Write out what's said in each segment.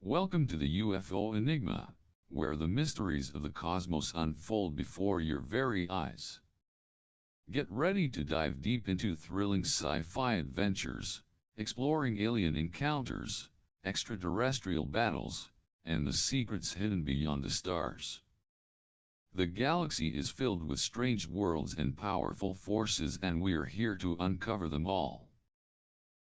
Welcome to the UFO Enigma, where the mysteries of the cosmos unfold before your very eyes. Get ready to dive deep into thrilling sci-fi adventures, exploring alien encounters, extraterrestrial battles, and the secrets hidden beyond the stars. The galaxy is filled with strange worlds and powerful forces, and we're here to uncover them all.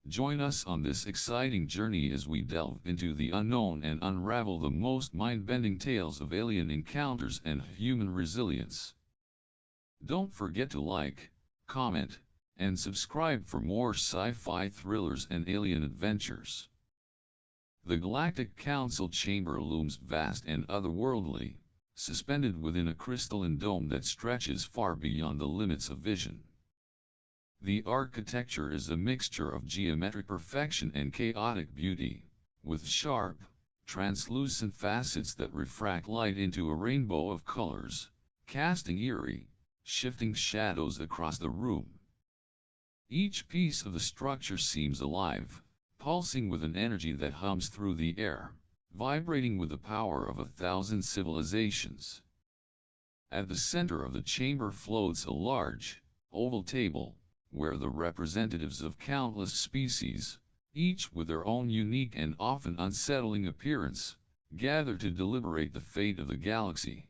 Join us on this exciting journey as we delve into the unknown and unravel the most mind-bending tales of alien encounters and human resilience. Don't forget to like, comment, and subscribe for more sci-fi thrillers and alien adventures. The Galactic Council chamber looms vast and otherworldly, suspended within a crystalline dome that stretches far beyond the limits of vision. The architecture is a mixture of geometric perfection and chaotic beauty, with sharp, translucent facets that refract light into a rainbow of colors, casting eerie, shifting shadows across the room. Each piece of the structure seems alive, pulsing with an energy that hums through the air, vibrating with the power of 1,000 civilizations. At the center of the chamber floats a large, oval table, where the representatives of countless species, each with their own unique and often unsettling appearance, gather to deliberate the fate of the galaxy.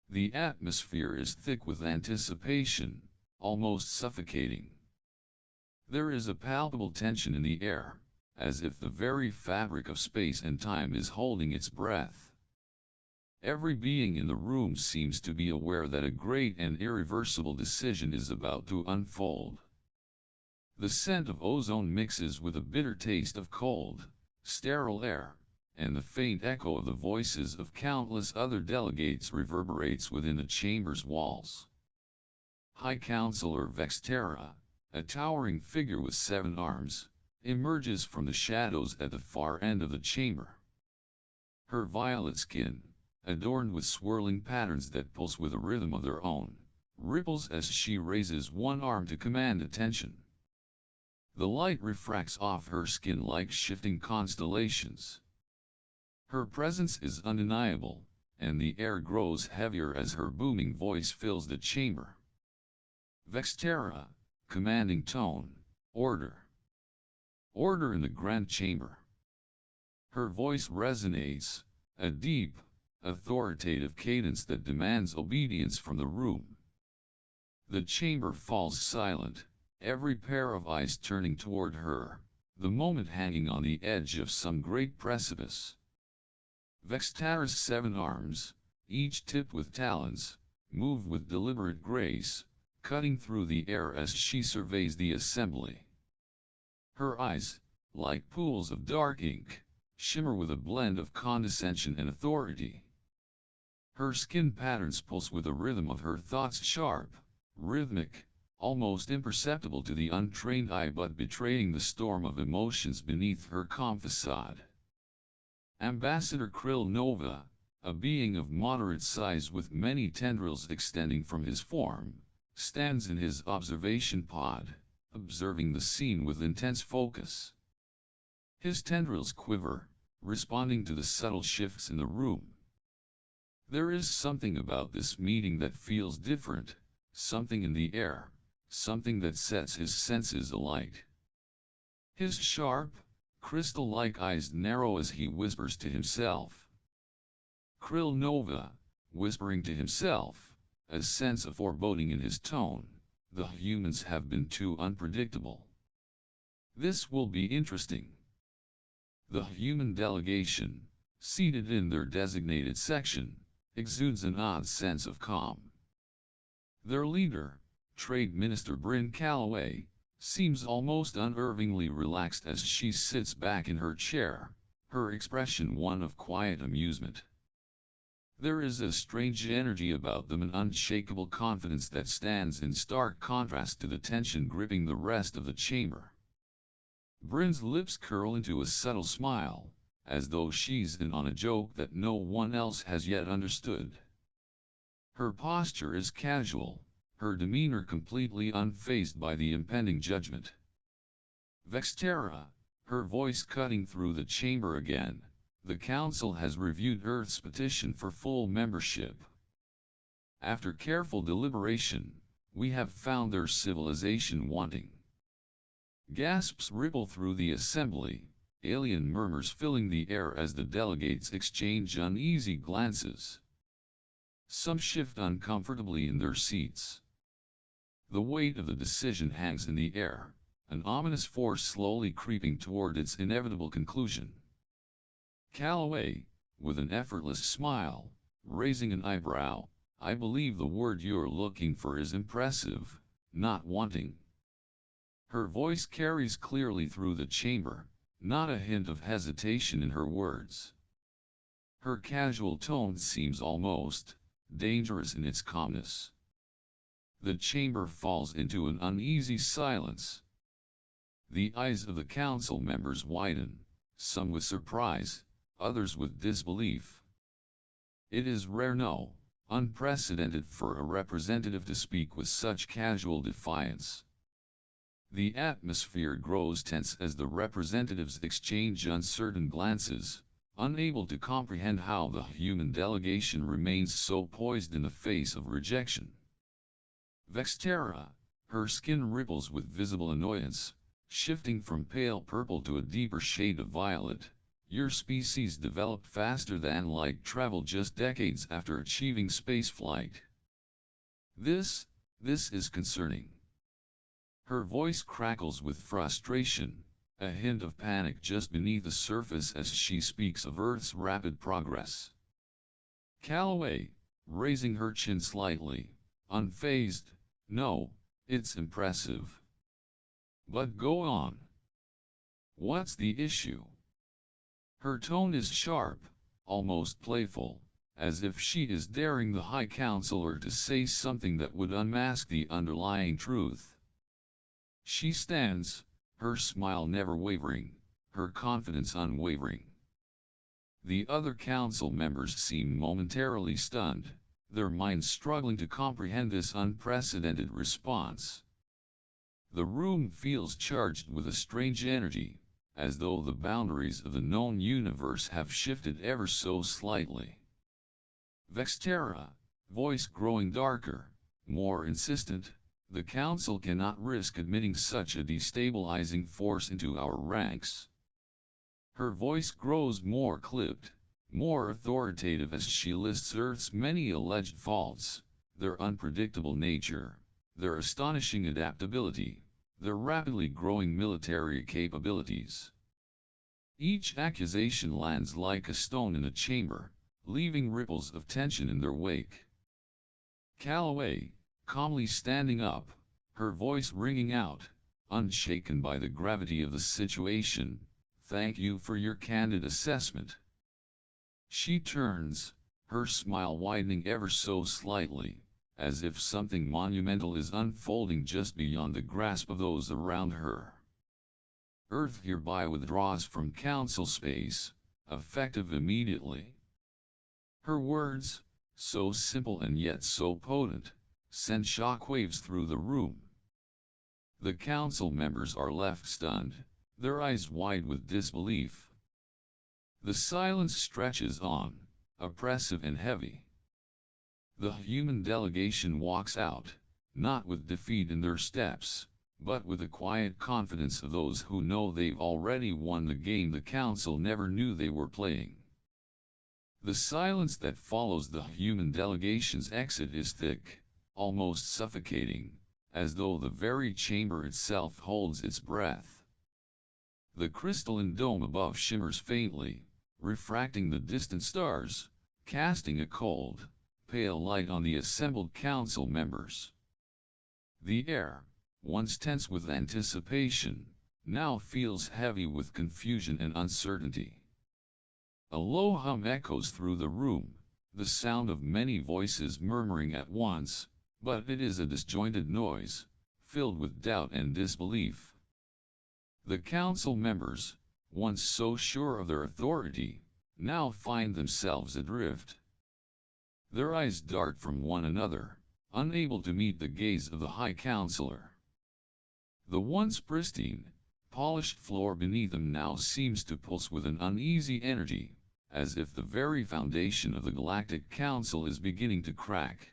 The atmosphere is thick with anticipation, almost suffocating. There is a palpable tension in the air, as if the very fabric of space and time is holding its breath. Every being in the room seems to be aware that a great and irreversible decision is about to unfold. The scent of ozone mixes with a bitter taste of cold, sterile air, and the faint echo of the voices of countless other delegates reverberates within the chamber's walls. High Counselor Vexterra, a towering figure with 7 arms, emerges from the shadows at the far end of the chamber. Her violet skin, adorned with swirling patterns that pulse with a rhythm of their own, ripples as she raises one arm to command attention. The light refracts off her skin like shifting constellations. Her presence is undeniable, and the air grows heavier as her booming voice fills the chamber. Vexterra, commanding tone, order. Order in the grand chamber. Her voice resonates, a deep, authoritative cadence that demands obedience from the room. The chamber falls silent, every pair of eyes turning toward her, the moment hanging on the edge of some great precipice. Vexterra's 7 arms, each tipped with talons, move with deliberate grace, cutting through the air as she surveys the assembly. Her eyes, like pools of dark ink, shimmer with a blend of condescension and authority. Her skin patterns pulse with the rhythm of her thoughts, sharp, rhythmic, almost imperceptible to the untrained eye, but betraying the storm of emotions beneath her calm facade. Ambassador Krill Nova, a being of moderate size with many tendrils extending from his form, stands in his observation pod, observing the scene with intense focus. His tendrils quiver, responding to the subtle shifts in the room. There is something about this meeting that feels different, something in the air, something that sets his senses alight. His sharp, crystal-like eyes narrow as he whispers to himself. Krill Nova, whispering to himself, a sense of foreboding in his tone. The humans have been too unpredictable. This will be interesting. The human delegation, seated in their designated section, exudes an odd sense of calm. Their leader, Trade Minister Bryn Calloway, seems almost unnervingly relaxed as she sits back in her chair, her expression one of quiet amusement. There is a strange energy about them, an unshakable confidence that stands in stark contrast to the tension gripping the rest of the chamber. Bryn's lips curl into a subtle smile, as though she's in on a joke that no one else has yet understood. Her posture is casual, her demeanor completely unfazed by the impending judgment. Vexterra, her voice cutting through the chamber again, The Council has reviewed Earth's petition for full membership. After careful deliberation, we have found their civilization wanting. Gasps ripple through the assembly, alien murmurs filling the air as the delegates exchange uneasy glances. Some shift uncomfortably in their seats. The weight of the decision hangs in the air, an ominous force slowly creeping toward its inevitable conclusion. Calloway, with an effortless smile, raising an eyebrow, I believe the word you're looking for is impressive, not wanting. Her voice carries clearly through the chamber, not a hint of hesitation in her words. Her casual tone seems almost dangerous in its calmness. The chamber falls into an uneasy silence. The eyes of the council members widen, some with surprise, others with disbelief. It is rare, no, unprecedented for a representative to speak with such casual defiance. The atmosphere grows tense as the representatives exchange uncertain glances, unable to comprehend how the human delegation remains so poised in the face of rejection. Vextera, her skin ripples with visible annoyance, shifting from pale purple to a deeper shade of violet. Your species developed faster than light travel just decades after achieving spaceflight. This is concerning. Her voice crackles with frustration, a hint of panic just beneath the surface as she speaks of Earth's rapid progress. Calloway, raising her chin slightly, unfazed, no, it's impressive. But go on. What's the issue? Her tone is sharp, almost playful, as if she is daring the High Counselor to say something that would unmask the underlying truth. She stands, her smile never wavering, her confidence unwavering. The other council members seem momentarily stunned, their minds struggling to comprehend this unprecedented response. The room feels charged with a strange energy, as though the boundaries of the known universe have shifted ever so slightly. Vextera, voice growing darker, more insistent, the Council cannot risk admitting such a destabilizing force into our ranks. Her voice grows more clipped, more authoritative as she lists Earth's many alleged faults, their unpredictable nature, their astonishing adaptability, their rapidly growing military capabilities. Each accusation lands like a stone in a chamber, leaving ripples of tension in their wake. Calloway, calmly standing up, her voice ringing out, unshaken by the gravity of the situation, thank you for your candid assessment. She turns, her smile widening ever so slightly, as if something monumental is unfolding just beyond the grasp of those around her. Earth hereby withdraws from council space, effective immediately. Her words, so simple and yet so potent, send shockwaves through the room. The council members are left stunned, their eyes wide with disbelief. The silence stretches on, oppressive and heavy. The human delegation walks out, not with defeat in their steps, but with the quiet confidence of those who know they've already won the game the council never knew they were playing. The silence that follows the human delegation's exit is thick, almost suffocating, as though the very chamber itself holds its breath. The crystalline dome above shimmers faintly, refracting the distant stars, casting a cold, pale light on the assembled council members. The air, once tense with anticipation, now feels heavy with confusion and uncertainty. A low hum echoes through the room, the sound of many voices murmuring at once, but it is a disjointed noise, filled with doubt and disbelief. The council members, once so sure of their authority, now find themselves adrift. Their eyes dart from one another, unable to meet the gaze of the High Counselor. The once pristine, polished floor beneath them now seems to pulse with an uneasy energy, as if the very foundation of the Galactic Council is beginning to crack.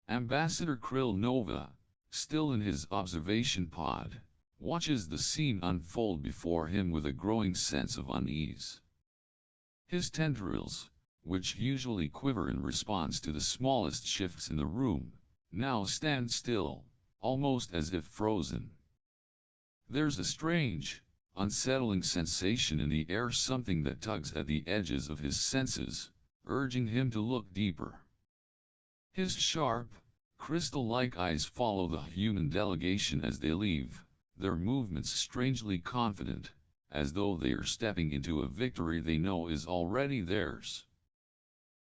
Ambassador Krill Nova, still in his observation pod, watches the scene unfold before him with a growing sense of unease. His tendrils, which usually quiver in response to the smallest shifts in the room, now stand still, almost as if frozen. There's a strange, unsettling sensation in the air, something that tugs at the edges of his senses, urging him to look deeper. His sharp, crystal-like eyes follow the human delegation as they leave, their movements strangely confident, as though they are stepping into a victory they know is already theirs.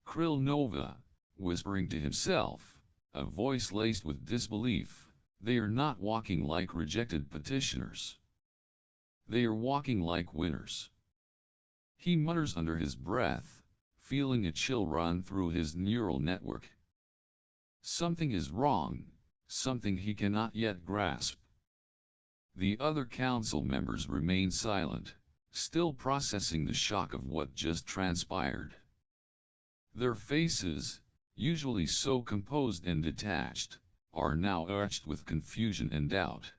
Krill Nova, whispering to himself, a voice laced with disbelief, they are not walking like rejected petitioners. They are walking like winners. He mutters under his breath, feeling a chill run through his neural network. Something is wrong, something he cannot yet grasp. The other council members remain silent, still processing the shock of what just transpired. Their faces, usually so composed and detached, are now etched with confusion and doubt.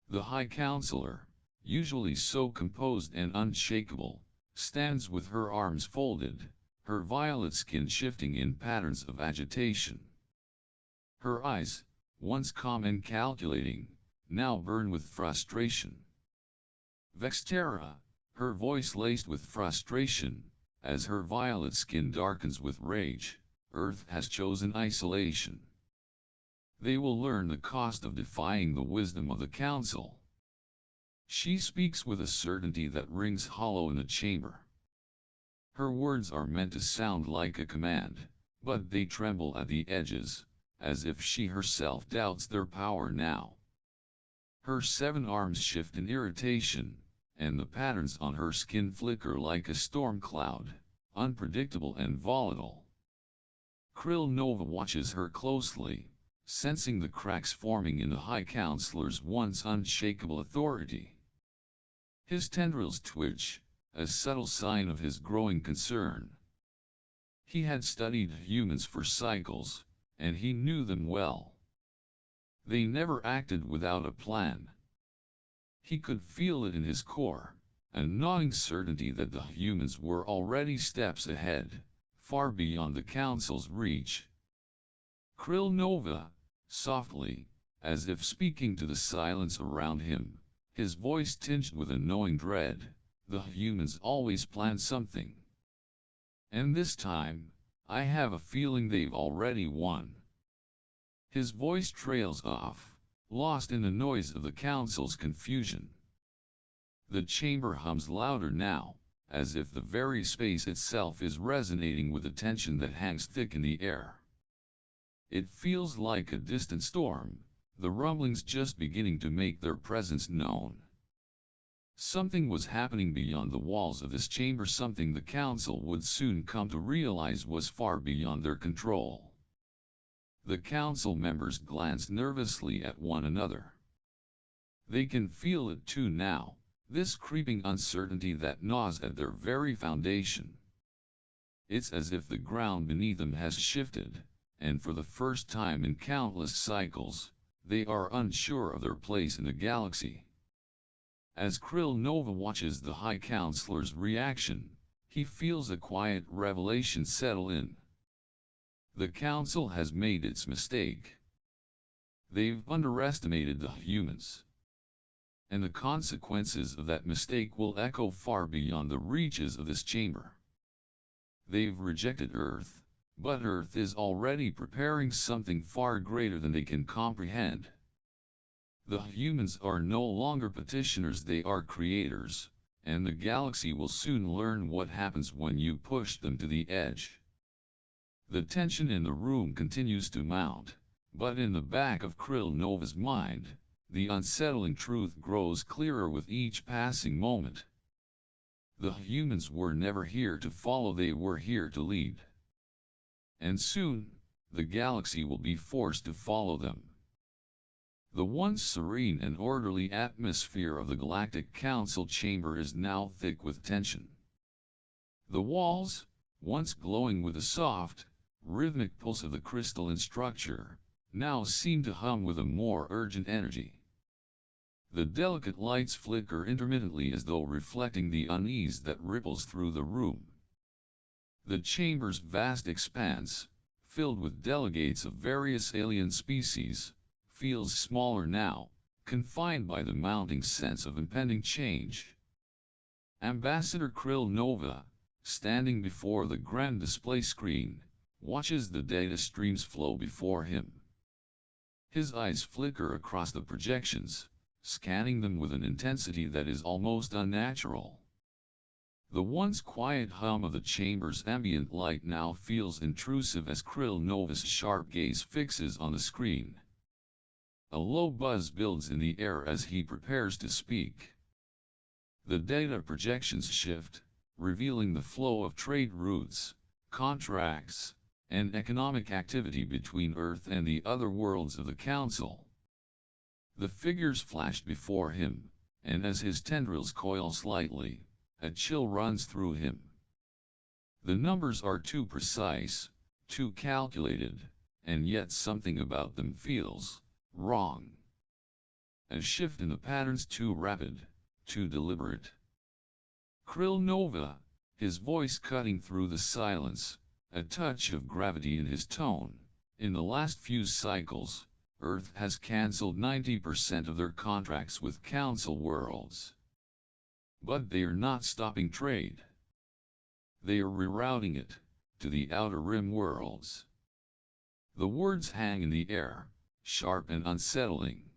The High Counselor, usually so composed and unshakable, stands with her arms folded, her violet skin shifting in patterns of agitation. Her eyes, once calm and calculating, now burn with frustration. Vextera, her voice laced with frustration, as her violet skin darkens with rage, Earth has chosen isolation. They will learn the cost of defying the wisdom of the Council. She speaks with a certainty that rings hollow in the chamber. Her words are meant to sound like a command, but they tremble at the edges, as if she herself doubts their power now. Her 7 arms shift in irritation, and the patterns on her skin flicker like a storm cloud, unpredictable and volatile. Krill Nova watches her closely, sensing the cracks forming in the High Counselor's once unshakable authority. His tendrils twitch, a subtle sign of his growing concern. He had studied humans for cycles, and he knew them well. They never acted without a plan. He could feel it in his core, a gnawing certainty that the humans were already steps ahead, far beyond the Council's reach. Krill Nova, softly, as if speaking to the silence around him, his voice tinged with a knowing dread, the humans always plan something. And this time, I have a feeling they've already won. His voice trails off, lost in the noise of the Council's confusion. The chamber hums louder now, as if the very space itself is resonating with the tension that hangs thick in the air. It feels like a distant storm, the rumblings just beginning to make their presence known. Something was happening beyond the walls of this chamber, something the Council would soon come to realize was far beyond their control. The Council members glance nervously at one another. They can feel it too now, this creeping uncertainty that gnaws at their very foundation. It's as if the ground beneath them has shifted, and for the first time in countless cycles, they are unsure of their place in the galaxy. As Krill Nova watches the High Counselor's reaction, he feels a quiet revelation settle in. The Council has made its mistake. They've underestimated the humans. And the consequences of that mistake will echo far beyond the reaches of this chamber. They've rejected Earth, but Earth is already preparing something far greater than they can comprehend. The humans are no longer petitioners, they are creators, and the galaxy will soon learn what happens when you push them to the edge. The tension in the room continues to mount, but in the back of Krill Nova's mind, the unsettling truth grows clearer with each passing moment. The humans were never here to follow, they were here to lead. And soon, the galaxy will be forced to follow them. The once serene and orderly atmosphere of the Galactic Council chamber is now thick with tension. The walls, once glowing with the soft, rhythmic pulse of the crystalline structure, now seem to hum with a more urgent energy. The delicate lights flicker intermittently as though reflecting the unease that ripples through the room. The chamber's vast expanse, filled with delegates of various alien species, feels smaller now, confined by the mounting sense of impending change. Ambassador Krill Nova, standing before the grand display screen, watches the data streams flow before him. His eyes flicker across the projections, scanning them with an intensity that is almost unnatural. The once quiet hum of the chamber's ambient light now feels intrusive as Krill Nova's sharp gaze fixes on the screen. A low buzz builds in the air as he prepares to speak. The data projections shift, revealing the flow of trade routes, contracts, and economic activity between Earth and the other worlds of the Council. The figures flash before him, and as his tendrils coil slightly, a chill runs through him. The numbers are too precise, too calculated, and yet something about them feels wrong. A shift in the patterns too rapid, too deliberate. Krill Nova, his voice cutting through the silence, a touch of gravity in his tone. In the last few cycles, Earth has cancelled 90% of their contracts with Council worlds. But they are not stopping trade. They are rerouting it to the Outer Rim worlds. The words hang in the air, sharp and unsettling.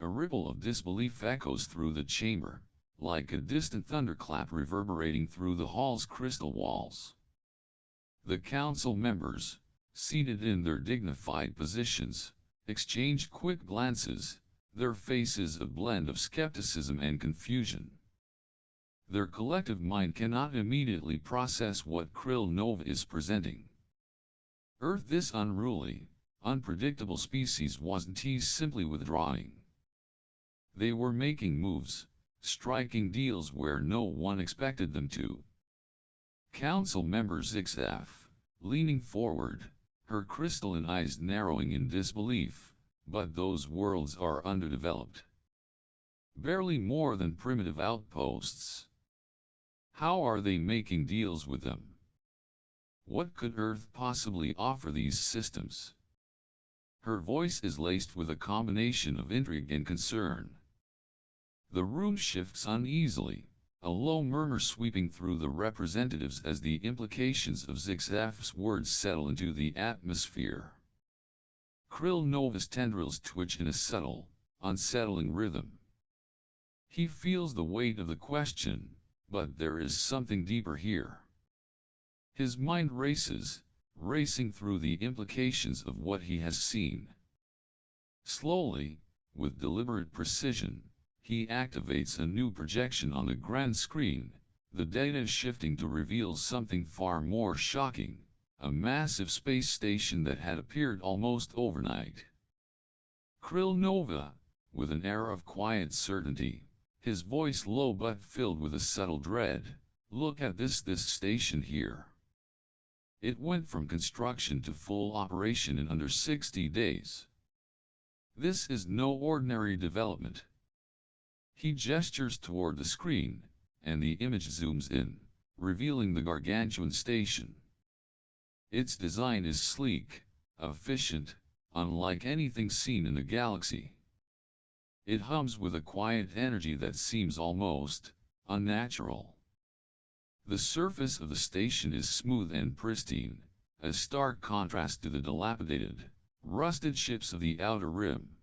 A ripple of disbelief echoes through the chamber, like a distant thunderclap reverberating through the hall's crystal walls. The council members, seated in their dignified positions, exchange quick glances, their faces a blend of skepticism and confusion. Their collective mind cannot immediately process what Krill Nova is presenting. Earth, this unruly, unpredictable species, wasn't simply withdrawing. They were making moves, striking deals where no one expected them to. Council member Zixaf, leaning forward, her crystalline eyes narrowing in disbelief, but those worlds are underdeveloped. Barely more than primitive outposts. How are they making deals with them? What could Earth possibly offer these systems? Her voice is laced with a combination of intrigue and concern. The room shifts uneasily, a low murmur sweeping through the representatives as the implications of Zixaf's words settle into the atmosphere. Krill Nova's tendrils twitch in a subtle, unsettling rhythm. He feels the weight of the question, but there is something deeper here. His mind races, racing through the implications of what he has seen. Slowly, with deliberate precision, he activates a new projection on the grand screen, the data shifting to reveal something far more shocking, a massive space station that had appeared almost overnight. Krill Nova, with an air of quiet certainty, his voice low but filled with a subtle dread, look at this station here. It went from construction to full operation in under 60 days. This is no ordinary development. He gestures toward the screen, and the image zooms in, revealing the gargantuan station. Its design is sleek, efficient, unlike anything seen in the galaxy. It hums with a quiet energy that seems almost unnatural. The surface of the station is smooth and pristine, a stark contrast to the dilapidated, rusted ships of the Outer Rim.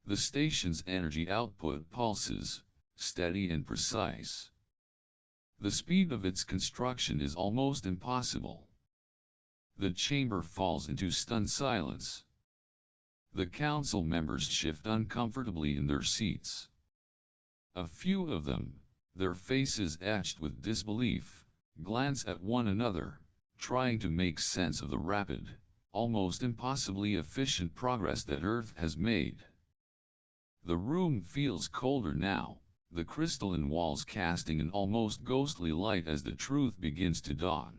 The station's energy output pulses, steady and precise. The speed of its construction is almost impossible. The chamber falls into stunned silence. The council members shift uncomfortably in their seats. A few of them, their faces etched with disbelief, glance at one another, trying to make sense of the rapid, almost impossibly efficient progress that Earth has made. The room feels colder now, the crystalline walls casting an almost ghostly light as the truth begins to dawn.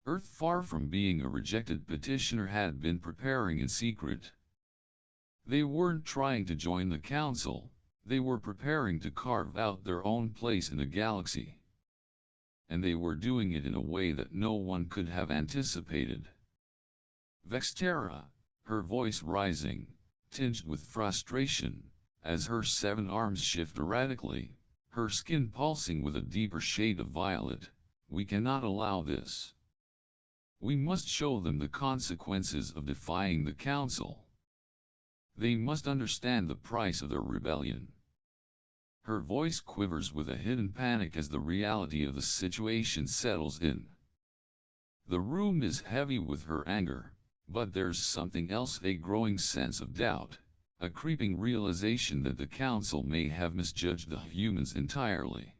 Earth, far from being a rejected petitioner, had been preparing in secret. They weren't trying to join the council, they were preparing to carve out their own place in the galaxy. And they were doing it in a way that no one could have anticipated. Vextera, her voice rising, tinged with frustration, as her 7 arms shift erratically, her skin pulsing with a deeper shade of violet. We cannot allow this. We must show them the consequences of defying the council. They must understand the price of their rebellion. Her voice quivers with a hidden panic as the reality of the situation settles in. The room is heavy with her anger, but there's something else, a growing sense of doubt, a creeping realization that the council may have misjudged the humans entirely.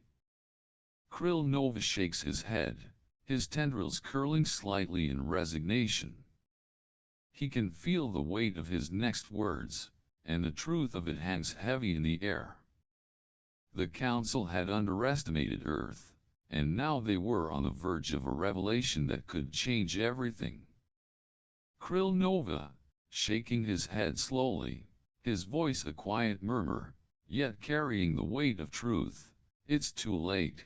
Krill Nova shakes his head, his tendrils curling slightly in resignation. He can feel the weight of his next words, and the truth of it hangs heavy in the air. The council had underestimated Earth, and now they were on the verge of a revelation that could change everything. Krill Nova, shaking his head slowly, his voice a quiet murmur, yet carrying the weight of truth. It's too late.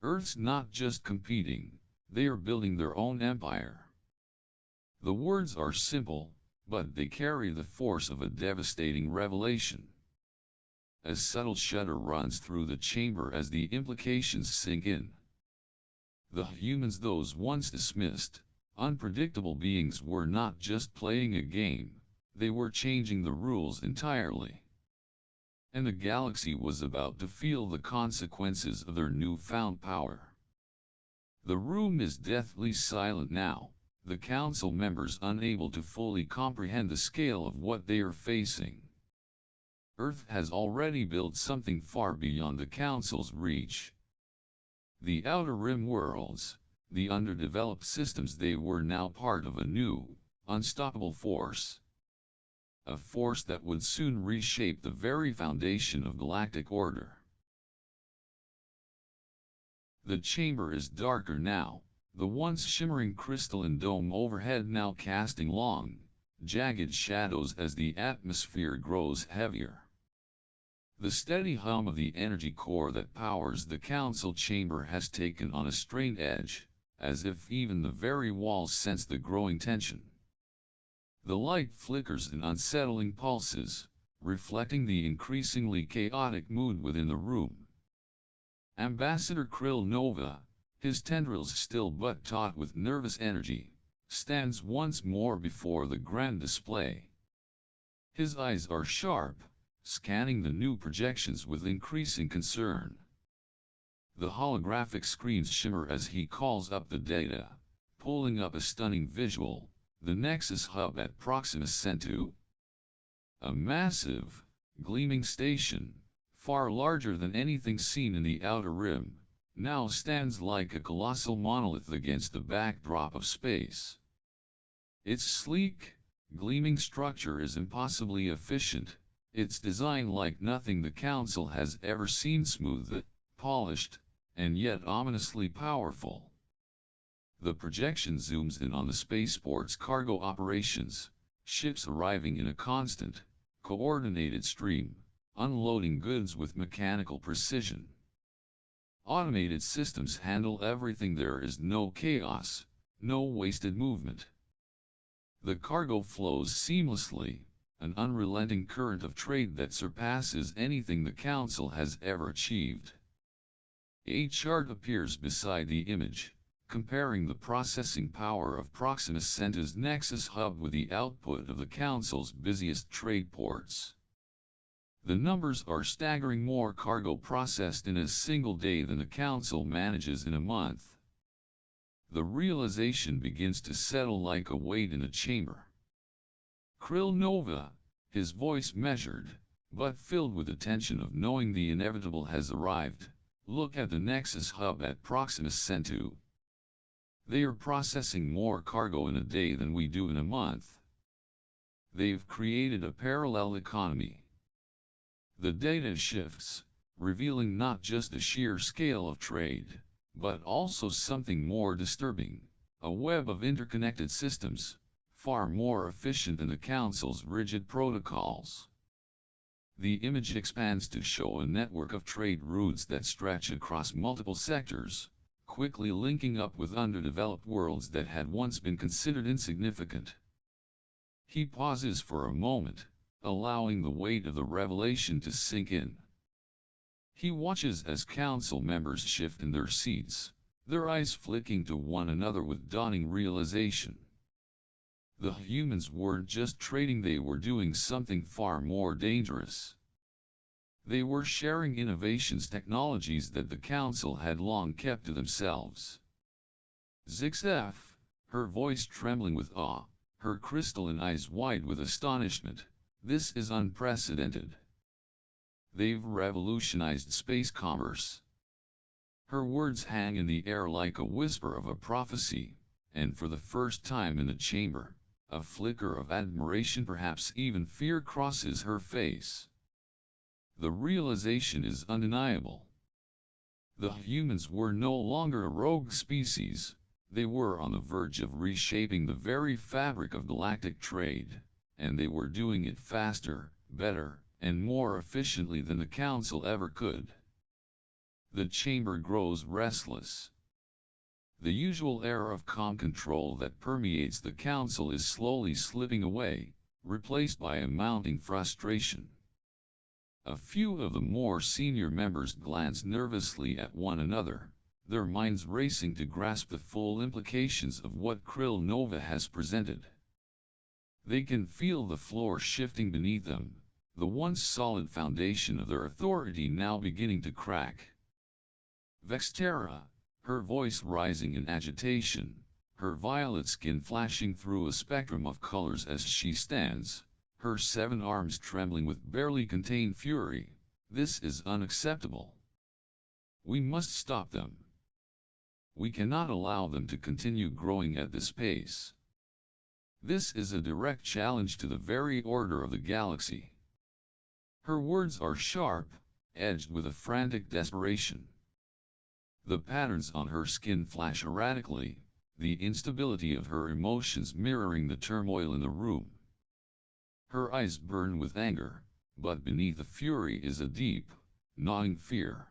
Earth's not just competing, they are building their own empire. The words are simple, but they carry the force of a devastating revelation. A subtle shudder runs through the chamber as the implications sink in. The humans, those once dismissed, unpredictable beings, were not just playing a game, they were changing the rules entirely. And the galaxy was about to feel the consequences of their newfound power. The room is deathly silent now, the council members unable to fully comprehend the scale of what they are facing. Earth has already built something far beyond the council's reach. The Outer Rim worlds, the underdeveloped systems, they were now part of a new, unstoppable force. A force that would soon reshape the very foundation of galactic order. The chamber is darker now, the once shimmering crystalline dome overhead now casting long, jagged shadows as the atmosphere grows heavier. The steady hum of the energy core that powers the council chamber has taken on a strained edge, as if even the very walls sense the growing tension. The light flickers in unsettling pulses, reflecting the increasingly chaotic mood within the room. Ambassador Krill Nova, his tendrils still but taut with nervous energy, stands once more before the grand display. His eyes are sharp, scanning the new projections with increasing concern. The holographic screens shimmer as he calls up the data, pulling up a stunning visual. The Nexus hub at Proxima Centauri. A massive, gleaming station, far larger than anything seen in the Outer Rim, now stands like a colossal monolith against the backdrop of space. Its sleek, gleaming structure is impossibly efficient, its design like nothing the Council has ever seen, smooth, polished, and yet ominously powerful. The projection zooms in on the spaceport's cargo operations, ships arriving in a constant, coordinated stream, unloading goods with mechanical precision. Automated systems handle everything, there is no chaos, no wasted movement. The cargo flows seamlessly, an unrelenting current of trade that surpasses anything the Council has ever achieved. A chart appears beside the image, comparing the processing power of Proxima Centauri's Nexus hub with the output of the Council's busiest trade ports. The numbers are staggering, more cargo processed in a single day than the Council manages in a month. The realization begins to settle like a weight in a chamber. Krill Nova, his voice measured, but filled with the tension of knowing the inevitable has arrived, look at the Nexus hub at Proxima Centauri. They are processing more cargo in a day than we do in a month. They've created a parallel economy. The data shifts, revealing not just the sheer scale of trade, but also something more disturbing, a web of interconnected systems, far more efficient than the Council's rigid protocols. The image expands to show a network of trade routes that stretch across multiple sectors, quickly linking up with underdeveloped worlds that had once been considered insignificant. He pauses for a moment, allowing the weight of the revelation to sink in. He watches as council members shift in their seats, their eyes flicking to one another with dawning realization. The humans weren't just trading, they were doing something far more dangerous. They were sharing innovations, technologies that the council had long kept to themselves. Zixef, her voice trembling with awe, her crystalline eyes wide with astonishment. This is unprecedented. They've revolutionized space commerce. Her words hang in the air like a whisper of a prophecy, and for the first time in the chamber, a flicker of admiration, perhaps even fear, crosses her face. The realization is undeniable. The humans were no longer a rogue species, they were on the verge of reshaping the very fabric of galactic trade, and they were doing it faster, better, and more efficiently than the Council ever could. The chamber grows restless. The usual air of calm control that permeates the Council is slowly slipping away, replaced by a mounting frustration. A few of the more senior members glance nervously at one another, their minds racing to grasp the full implications of what Krill Nova has presented. They can feel the floor shifting beneath them, the once solid foundation of their authority now beginning to crack. Vextera, her voice rising in agitation, her violet skin flashing through a spectrum of colors as she stands, her 7 arms trembling with barely contained fury. This is unacceptable. We must stop them. We cannot allow them to continue growing at this pace. This is a direct challenge to the very order of the galaxy. Her words are sharp, edged with a frantic desperation. The patterns on her skin flash erratically, the instability of her emotions mirroring the turmoil in the room. Her eyes burn with anger, but beneath the fury is a deep, gnawing fear.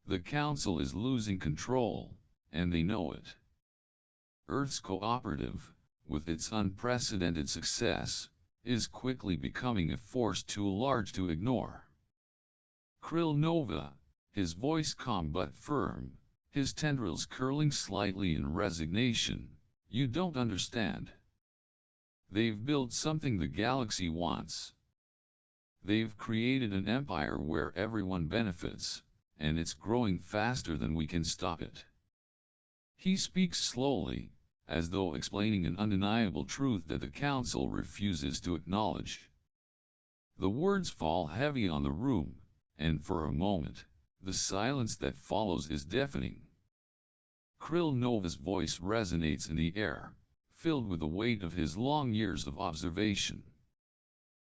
The Council is losing control, and they know it. Earth's cooperative, with its unprecedented success, is quickly becoming a force too large to ignore. Krill Nova, his voice calm but firm, his tendrils curling slightly in resignation, you don't understand. They've built something the galaxy wants. They've created an empire where everyone benefits, and it's growing faster than we can stop it. He speaks slowly, as though explaining an undeniable truth that the Council refuses to acknowledge. The words fall heavy on the room, and for a moment, the silence that follows is deafening. Krill Nova's voice resonates in the air, filled with the weight of his long years of observation.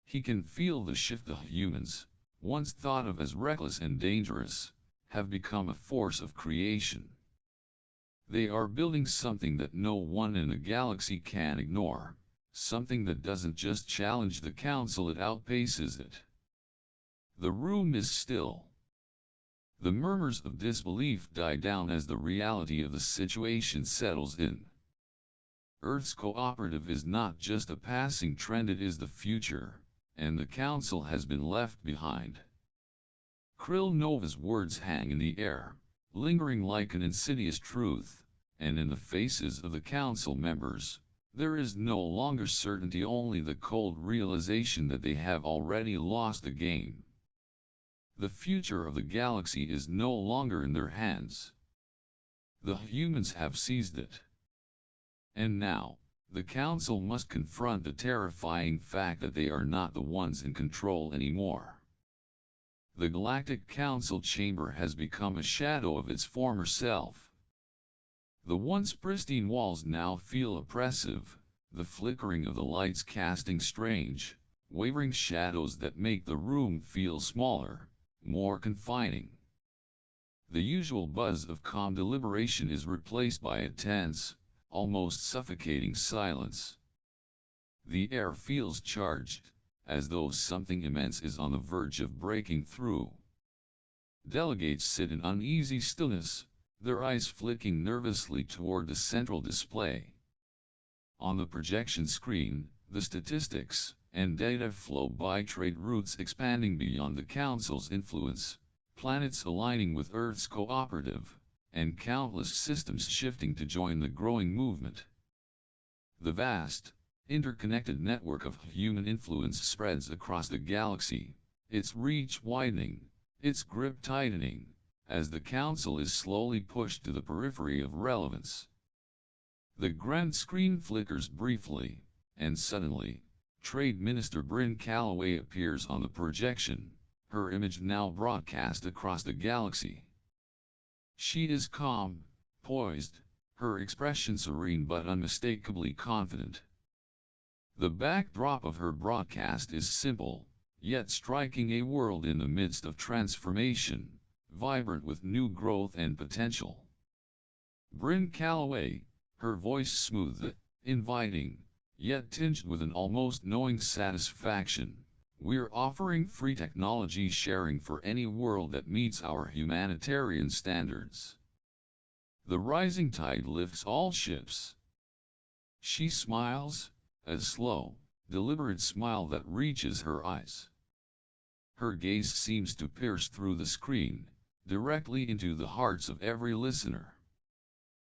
He can feel the shift. The humans, once thought of as reckless and dangerous, have become a force of creation. They are building something that no one in the galaxy can ignore, something that doesn't just challenge the Council, it outpaces it. The room is still. The murmurs of disbelief die down as the reality of the situation settles in. Earth's cooperative is not just a passing trend, it is the future, and the Council has been left behind. Krill Nova's words hang in the air, lingering like an insidious truth, and in the faces of the Council members, there is no longer certainty, only the cold realization that they have already lost the game. The future of the galaxy is no longer in their hands. The humans have seized it. And now, the Council must confront the terrifying fact that they are not the ones in control anymore. The Galactic Council chamber has become a shadow of its former self. The once pristine walls now feel oppressive, the flickering of the lights casting strange, wavering shadows that make the room feel smaller, more confining. The usual buzz of calm deliberation is replaced by a tense, almost suffocating silence. The air feels charged, as though something immense is on the verge of breaking through. Delegates sit in uneasy stillness, their eyes flicking nervously toward the central display. On the projection screen, the statistics and data flow by trade routes expanding beyond the Council's influence, planets aligning with Earth's cooperative, and countless systems shifting to join the growing movement. The vast, interconnected network of human influence spreads across the galaxy, its reach widening, its grip tightening, as the Council is slowly pushed to the periphery of relevance. The grand screen flickers briefly, and suddenly, Trade Minister Bryn Calloway appears on the projection, her image now broadcast across the galaxy. She is calm, poised, her expression serene but unmistakably confident. The backdrop of her broadcast is simple, yet striking: a world in the midst of transformation, vibrant with new growth and potential. Bryn Calloway, her voice smooth, inviting, yet tinged with an almost knowing satisfaction. We're offering free technology sharing for any world that meets our humanitarian standards. The rising tide lifts all ships. She smiles, a slow, deliberate smile that reaches her eyes. Her gaze seems to pierce through the screen, directly into the hearts of every listener.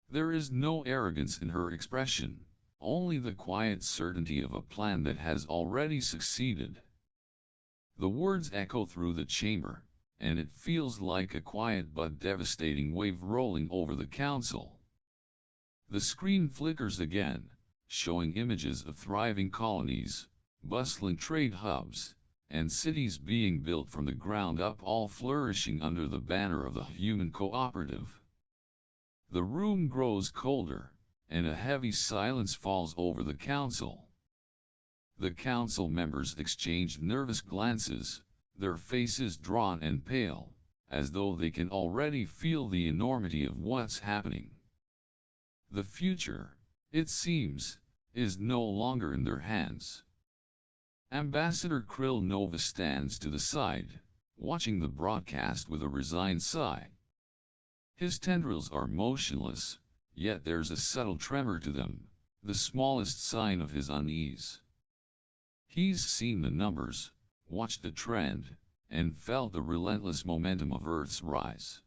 There is no arrogance in her expression, only the quiet certainty of a plan that has already succeeded. The words echo through the chamber, and it feels like a quiet but devastating wave rolling over the Council. The screen flickers again, showing images of thriving colonies, bustling trade hubs, and cities being built from the ground up, all flourishing under the banner of the human cooperative. The room grows colder, and a heavy silence falls over the Council. The Council members exchange nervous glances, their faces drawn and pale, as though they can already feel the enormity of what's happening. The future, it seems, is no longer in their hands. Ambassador Krill Nova stands to the side, watching the broadcast with a resigned sigh. His tendrils are motionless, yet there's a subtle tremor to them, the smallest sign of his unease. He's seen the numbers, watched the trend, and felt the relentless momentum of Earth's rise.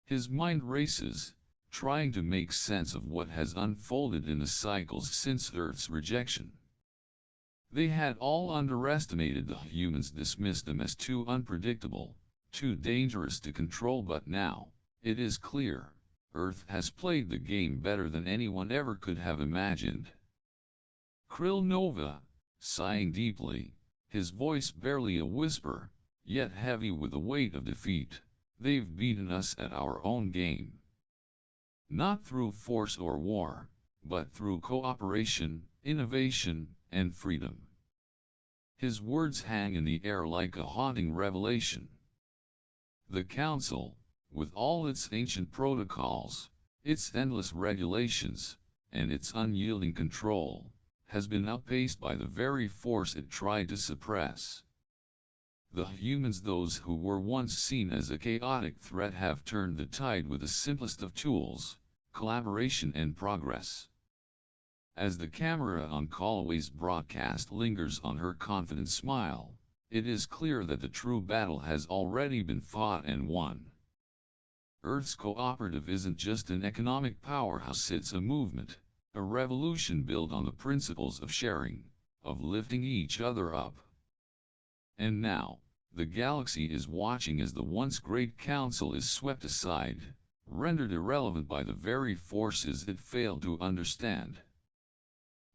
His mind races, trying to make sense of what has unfolded in the cycles since Earth's rejection. They had all underestimated the humans, dismissed them as too unpredictable, too dangerous to control, but now, it is clear, Earth has played the game better than anyone ever could have imagined. Krill Nova, sighing deeply, his voice barely a whisper, yet heavy with the weight of defeat, they've beaten us at our own game. Not through force or war, but through cooperation, innovation, and freedom. His words hang in the air like a haunting revelation. The Council, with all its ancient protocols, its endless regulations, and its unyielding control, has been outpaced by the very force it tried to suppress. The humans, those who were once seen as a chaotic threat, have turned the tide with the simplest of tools: collaboration and progress. As the camera on Calloway's broadcast lingers on her confident smile, it is clear that the true battle has already been fought and won. Earth's cooperative isn't just an economic powerhouse, it's a movement, a revolution built on the principles of sharing, of lifting each other up. And now, the galaxy is watching as the once great Council is swept aside, rendered irrelevant by the very forces it failed to understand.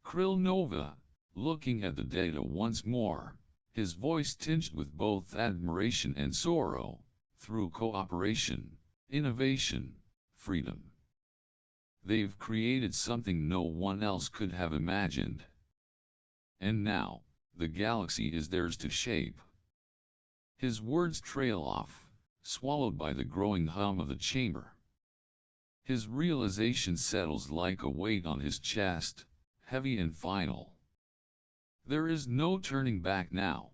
Krill Nova, looking at the data once more, his voice tinged with both admiration and sorrow, through cooperation, innovation, freedom. They've created something no one else could have imagined. And now, the galaxy is theirs to shape. His words trail off, swallowed by the growing hum of the chamber. His realization settles like a weight on his chest, heavy and final. There is no turning back now.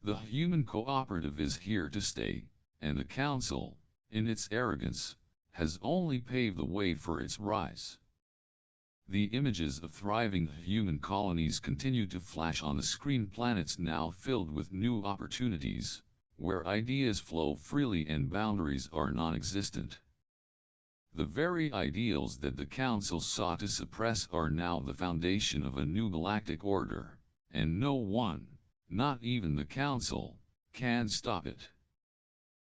The human cooperative is here to stay, and the Council, in its arrogance, has only paved the way for its rise. The images of thriving human colonies continue to flash on the screen, planets now filled with new opportunities, where ideas flow freely and boundaries are non-existent. The very ideals that the Council sought to suppress are now the foundation of a new galactic order, and no one, not even the Council, can stop it.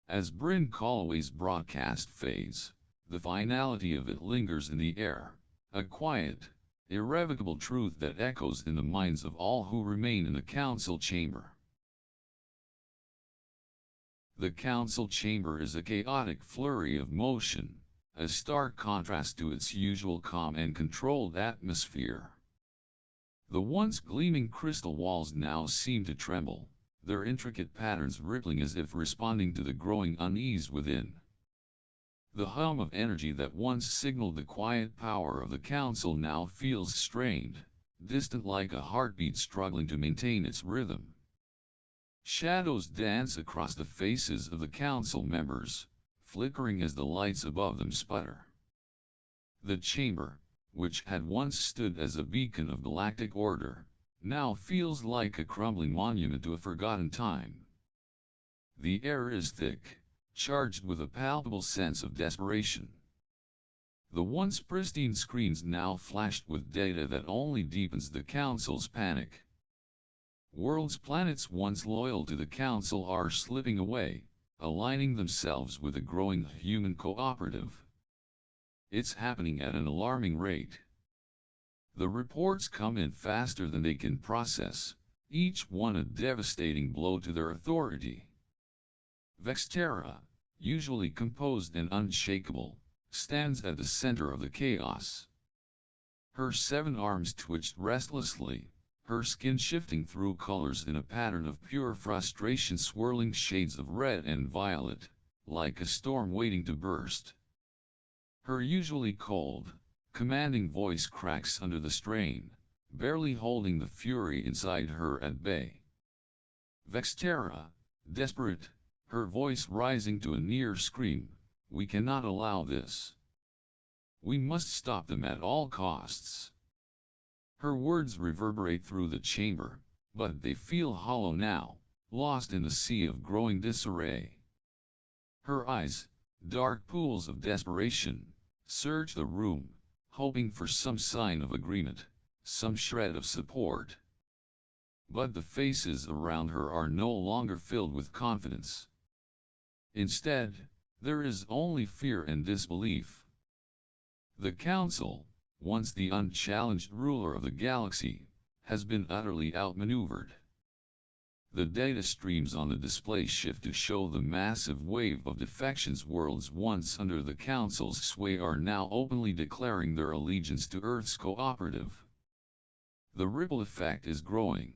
As Bryn Calloway's broadcast fades, the finality of it lingers in the air, a quiet, irrevocable truth that echoes in the minds of all who remain in the Council chamber. The Council chamber is a chaotic flurry of motion, a stark contrast to its usual calm and controlled atmosphere. The once gleaming crystal walls now seem to tremble, their intricate patterns rippling as if responding to the growing unease within. The hum of energy that once signaled the quiet power of the Council now feels strained, distant, like a heartbeat struggling to maintain its rhythm. Shadows dance across the faces of the Council members, flickering as the lights above them sputter. The chamber, which had once stood as a beacon of galactic order, now feels like a crumbling monument to a forgotten time. The air is thick, charged with a palpable sense of desperation. The once pristine screens now flashed with data that only deepens the Council's panic. Worlds, planets once loyal to the Council, are slipping away, aligning themselves with a growing human cooperative. It's happening at an alarming rate. The reports come in faster than they can process, each one a devastating blow to their authority. Vexterra, usually composed and unshakable, stands at the center of the chaos. Her 7 arms twitched restlessly, her skin shifting through colors in a pattern of pure frustration, swirling shades of red and violet, like a storm waiting to burst. Her usually cold, commanding voice cracks under the strain, barely holding the fury inside her at bay. Vexterra, desperate, her voice rising to a near scream, "We cannot allow this. We must stop them at all costs." Her words reverberate through the chamber, but they feel hollow now, lost in the sea of growing disarray. Her eyes, dark pools of desperation, search the room, hoping for some sign of agreement, some shred of support. But the faces around her are no longer filled with confidence. Instead, there is only fear and disbelief. The Council, once the unchallenged ruler of the galaxy, has been utterly outmaneuvered. The data streams on the display shift to show the massive wave of defections. Worlds once under the Council's sway are now openly declaring their allegiance to Earth's cooperative. The ripple effect is growing.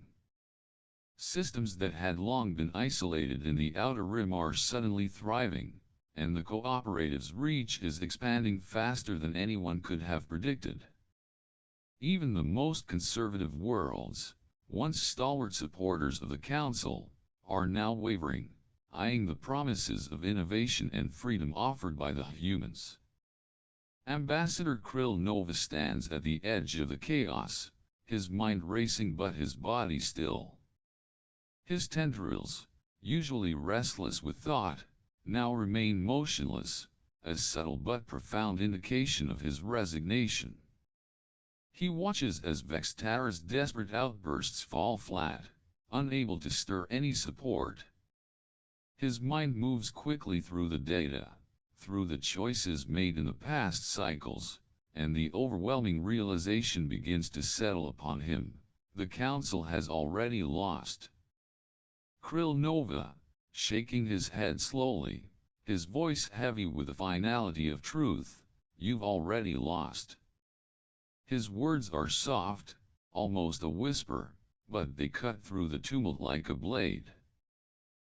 Systems that had long been isolated in the Outer Rim are suddenly thriving, and the cooperative's reach is expanding faster than anyone could have predicted. Even the most conservative worlds, once stalwart supporters of the Council, are now wavering, eyeing the promises of innovation and freedom offered by the humans. Ambassador Krill Nova stands at the edge of the chaos, his mind racing but his body still. His tendrils, usually restless with thought, now remain motionless, a subtle but profound indication of his resignation. He watches as Vexterra's desperate outbursts fall flat, unable to stir any support. His mind moves quickly through the data, through the choices made in the past cycles, and the overwhelming realization begins to settle upon him: the Council has already lost. Krill Nova, shaking his head slowly, his voice heavy with the finality of truth, "You've already lost." His words are soft, almost a whisper, but they cut through the tumult like a blade.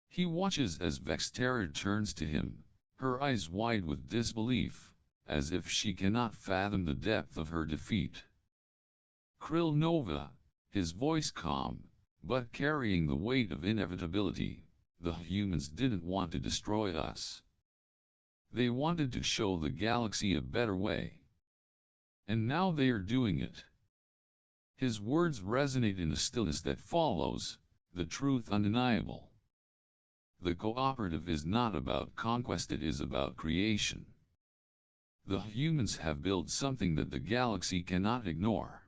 He watches as Vextera turns to him, her eyes wide with disbelief, as if she cannot fathom the depth of her defeat. Krill Nova, his voice calm, but carrying the weight of inevitability, the humans didn't want to destroy us. They wanted to show the galaxy a better way. And now they are doing it. His words resonate in the stillness that follows, the truth undeniable. The cooperative is not about conquest, it is about creation. The humans have built something that the galaxy cannot ignore.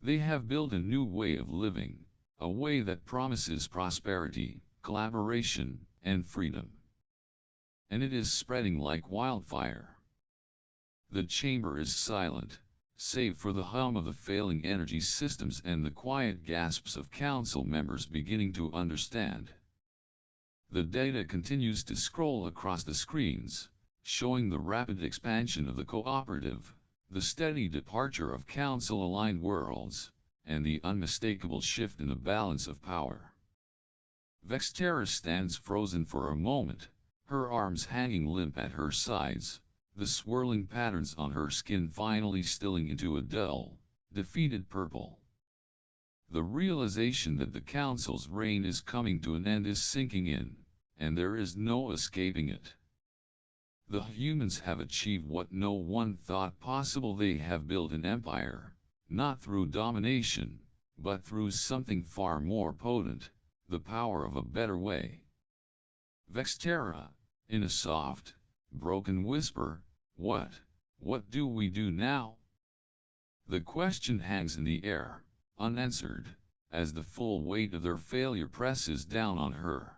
They have built a new way of living, a way that promises prosperity, collaboration, and freedom. And it is spreading like wildfire. The chamber is silent, save for the hum of the failing energy systems and the quiet gasps of council members beginning to understand. The data continues to scroll across the screens, showing the rapid expansion of the cooperative, the steady departure of council-aligned worlds, and the unmistakable shift in the balance of power. Vextera stands frozen for a moment, her arms hanging limp at her sides, the swirling patterns on her skin finally stilling into a dull, defeated purple. The realization that the council's reign is coming to an end is sinking in, and there is no escaping it. The humans have achieved what no one thought possible. They have built an empire, not through domination, but through something far more potent, the power of a better way. Vextera, in a soft, broken whisper, what do we do now? The question hangs in the air, unanswered, as the full weight of their failure presses down on her.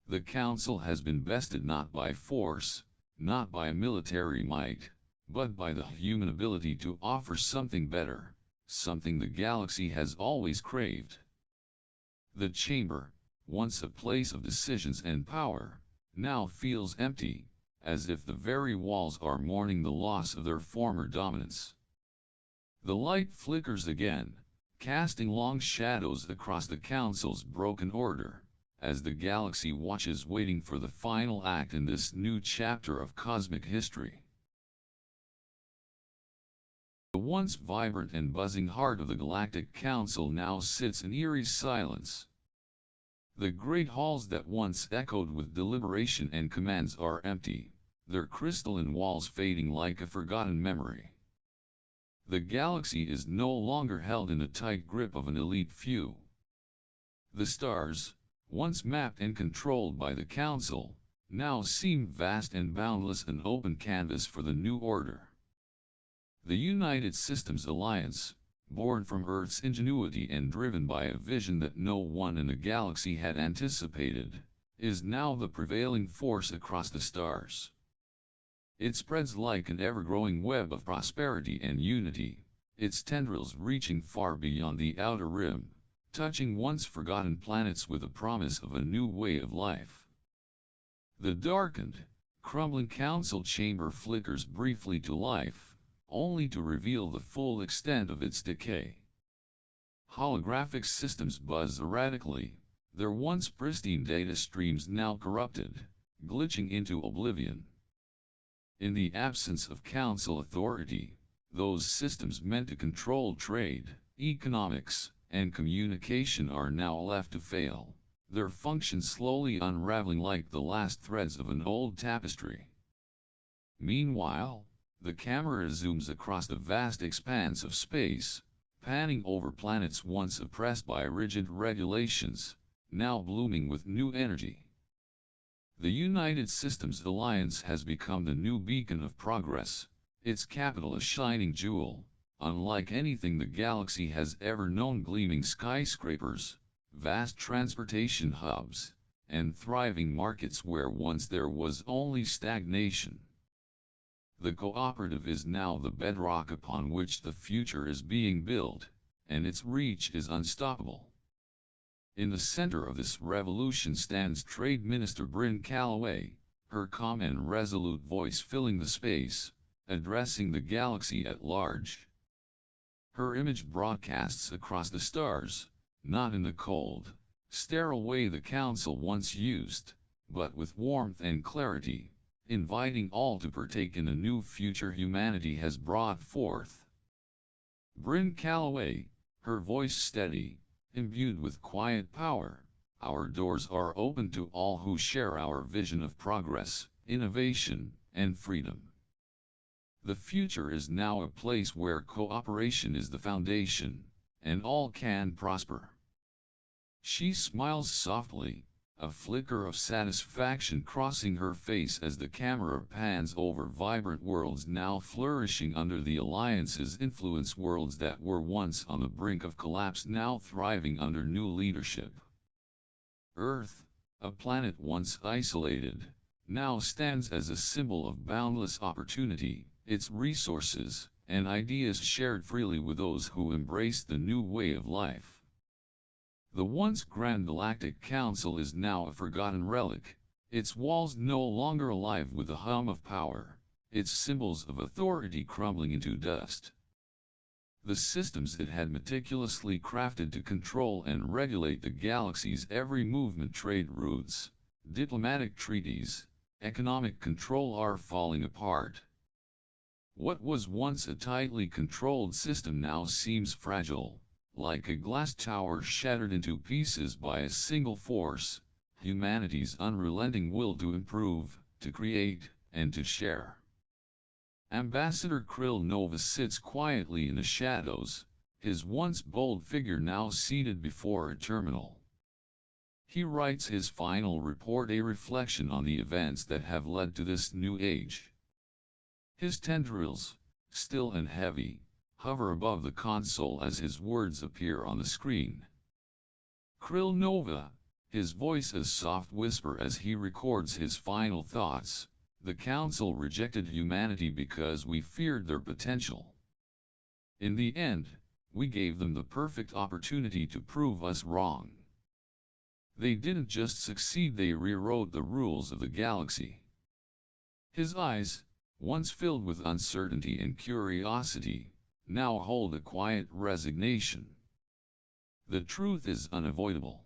The council has been bested not by force, not by military might, but by the human ability to offer something better, something the galaxy has always craved. The chamber, once a place of decisions and power, now feels empty, as if the very walls are mourning the loss of their former dominance. The light flickers again, casting long shadows across the council's broken order, as the galaxy watches waiting for the final act in this new chapter of cosmic history. The once vibrant and buzzing heart of the Galactic Council now sits in eerie silence. The great halls that once echoed with deliberation and commands are empty, their crystalline walls fading like a forgotten memory. The galaxy is no longer held in the tight grip of an elite few. The stars, once mapped and controlled by the Council, now seem vast and boundless, an open canvas for the new order. The United Systems Alliance, born from Earth's ingenuity and driven by a vision that no one in the galaxy had anticipated, is now the prevailing force across the stars. It spreads like an ever-growing web of prosperity and unity, its tendrils reaching far beyond the outer rim, touching once forgotten planets with the promise of a new way of life. The darkened, crumbling council chamber flickers briefly to life, only to reveal the full extent of its decay. Holographic systems buzz erratically, their once pristine data streams now corrupted, glitching into oblivion. In the absence of council authority, those systems meant to control trade, economics, and communication are now left to fail, their functions slowly unraveling like the last threads of an old tapestry. Meanwhile, the camera zooms across the vast expanse of space, panning over planets once oppressed by rigid regulations, now blooming with new energy. The United Systems Alliance has become the new beacon of progress, its capital a shining jewel, unlike anything the galaxy has ever known, gleaming skyscrapers, vast transportation hubs, and thriving markets where once there was only stagnation. The cooperative is now the bedrock upon which the future is being built, and its reach is unstoppable. In the center of this revolution stands Trade Minister Bryn Calloway, her calm and resolute voice filling the space, addressing the galaxy at large. Her image broadcasts across the stars, not in the cold, sterile way the Council once used, but with warmth and clarity, inviting all to partake in the new future humanity has brought forth. Bryn Calloway, her voice steady, imbued with quiet power, our doors are open to all who share our vision of progress, innovation, and freedom. The future is now a place where cooperation is the foundation, and all can prosper. She smiles softly, a flicker of satisfaction crossing her face as the camera pans over vibrant worlds now flourishing under the Alliance's influence, worlds that were once on the brink of collapse now thriving under new leadership. Earth, a planet once isolated, now stands as a symbol of boundless opportunity, its resources and ideas shared freely with those who embrace the new way of life. The once grand Galactic Council is now a forgotten relic, its walls no longer alive with the hum of power, its symbols of authority crumbling into dust. The systems it had meticulously crafted to control and regulate the galaxy's every movement, trade routes, diplomatic treaties, economic control are falling apart. What was once a tightly controlled system now seems fragile, like a glass tower shattered into pieces by a single force, humanity's unrelenting will to improve, to create, and to share. Ambassador Krill Nova sits quietly in the shadows, his once bold figure now seated before a terminal. He writes his final report, a reflection on the events that have led to this new age. His tendrils, still and heavy, hover above the console as his words appear on the screen. Krill Nova, his voice a soft whisper as he records his final thoughts. The Council rejected humanity because we feared their potential. In the end, we gave them the perfect opportunity to prove us wrong. They didn't just succeed, they rewrote the rules of the galaxy. His eyes, once filled with uncertainty and curiosity, now hold a quiet resignation. The truth is unavoidable.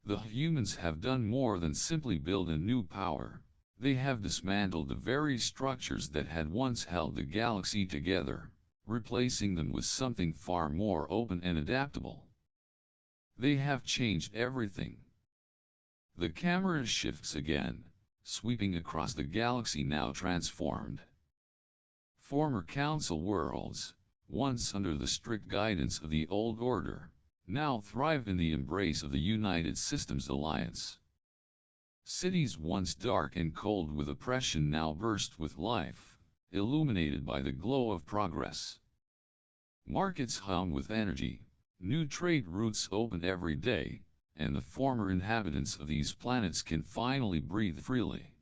The humans have done more than simply build a new power. They have dismantled the very structures that had once held the galaxy together, replacing them with something far more open and adaptable. They have changed everything. The camera shifts again, sweeping across the galaxy now transformed. Former Council worlds, once under the strict guidance of the Old Order, now thrive in the embrace of the United Systems Alliance. Cities once dark and cold with oppression now burst with life, illuminated by the glow of progress. Markets hum with energy, new trade routes open every day, and the former inhabitants of these planets can finally breathe freely.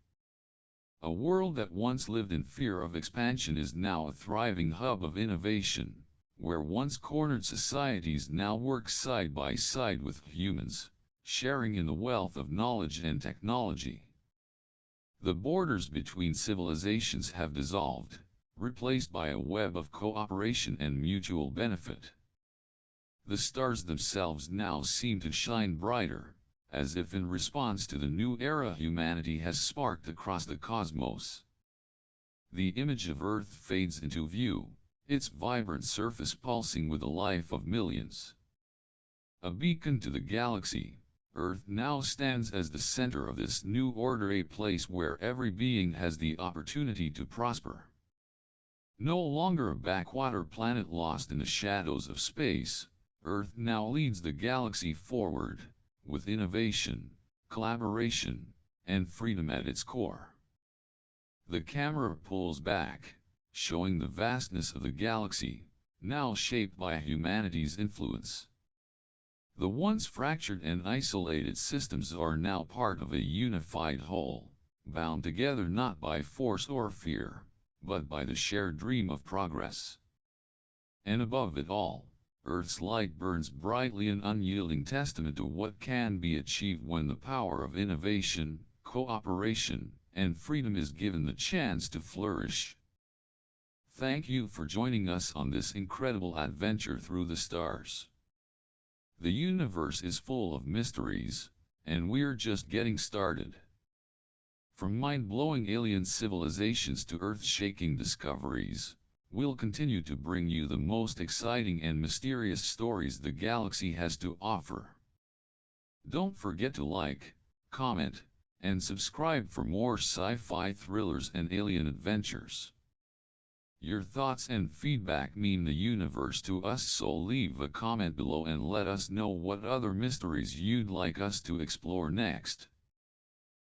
A world that once lived in fear of expansion is now a thriving hub of innovation, where once cornered societies now work side by side with humans, sharing in the wealth of knowledge and technology. The borders between civilizations have dissolved, replaced by a web of cooperation and mutual benefit. The stars themselves now seem to shine brighter, as if in response to the new era humanity has sparked across the cosmos. The image of Earth fades into view, its vibrant surface pulsing with the life of millions. A beacon to the galaxy, Earth now stands as the center of this new order, a place where every being has the opportunity to prosper. No longer a backwater planet lost in the shadows of space, Earth now leads the galaxy forward, with innovation, collaboration, and freedom at its core. The camera pulls back, showing the vastness of the galaxy, now shaped by humanity's influence. The once fractured and isolated systems are now part of a unified whole, bound together not by force or fear, but by the shared dream of progress. And above it all, Earth's light burns brightly, an unyielding testament to what can be achieved when the power of innovation, cooperation, and freedom is given the chance to flourish. Thank you for joining us on this incredible adventure through the stars. The universe is full of mysteries, and we're just getting started. From mind-blowing alien civilizations to earth-shaking discoveries, we'll continue to bring you the most exciting and mysterious stories the galaxy has to offer. Don't forget to like, comment, and subscribe for more sci-fi thrillers and alien adventures. Your thoughts and feedback mean the universe to us, so leave a comment below and let us know what other mysteries you'd like us to explore next.